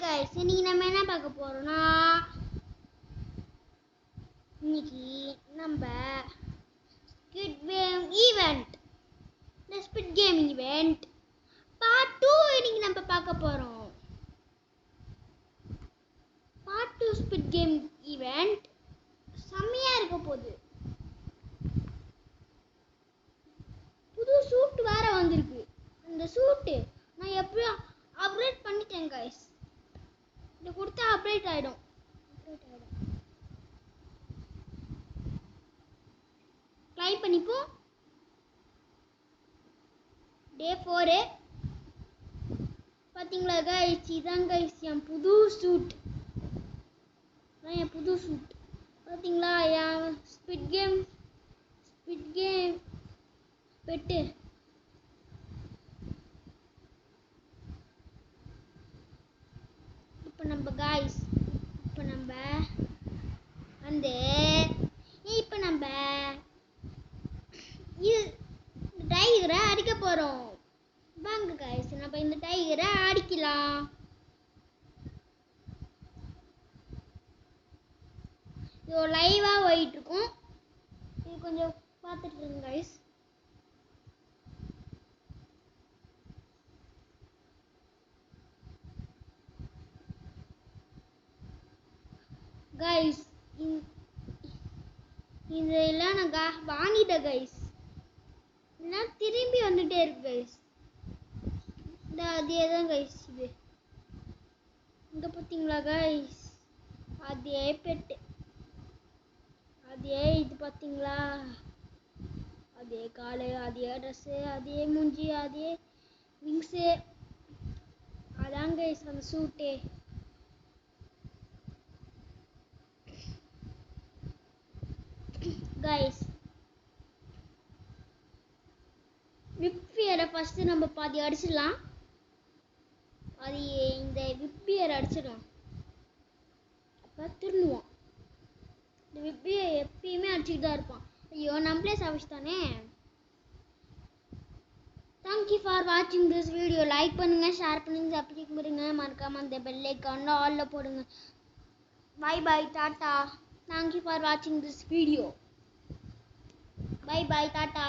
guys, இன்னைக்கு நம்ம என்ன பார்க்க போறோம்னா இன்னைக்கு நம்ம squid game event the squid game event part 2 இன்னைக்கு நம்ம பார்க்க போறோம். பார்ட் 2 ஸ்குவிட் கேம் ஈவென்ட் செம்மையா இருக்க போகுது. புது சூட் வேற வந்திருக்கு. அந்த சூட் நான் எப்படியோ அப்டேட் பண்ணிட்டேன் गाइस. இத கொடுத்தா அப்டேட் ஆயிடும். ட்ரை பண்ணிப்போம். டே 4 பாத்தீங்களா गाइस, இதான் गाइस என் புது சூட். பாத்தீங்களா என் ஸ்குவிட் கேம் பெட்டு. இப்போ நம்ம டைகரை அடிக்க போறோம். வாங்க गाइस, நம்ம இந்த டைகரை அடிக்கலாம். இது லைவா போயிட்டு இருக்கும். இது கொஞ்சம் பார்த்துட்டு இருங்க गाइस. गाइस இதெல்லாம் நான் வாங்கிட்டேன் गाइस. நான் திரும்பி வந்துட்டே இருக்கு गाइस. அதே தான் गाइस. இது இங்க பாத்தீங்களா गाइस, அதே பெட், அதே இது பாத்தீங்களா, அதே காலு, அதே ட்ரெஸ், அதே மூஞ்சி, அதே விங்ஸ். அதான் गाइस அந்த சூட்டே. गाइस விப்பியரை ஃபர்ஸ்ட் நம்ம பாதி அடிச்சிடலாம். அது இந்த விப்பியரை அடிச்சிடலாம். அப்ப திரும்புவோம். இந்த விப்பியை எப்பயுமே அடிச்சுட்டு தான் இருப்பான். ஐயோ நம்மளே சாவிச்சிட்டானே. Thank you for watching this video. Like பண்ணுங்க, ஷேர் பண்ணுங்க, சப்ஸ்கிரைப் பண்ணுங்க, மறக்காம அந்த பெல் ஐகான் ஆல்ல போடுங்க. Bye bye, tata. Thank you for watching this video. Bye bye, tata.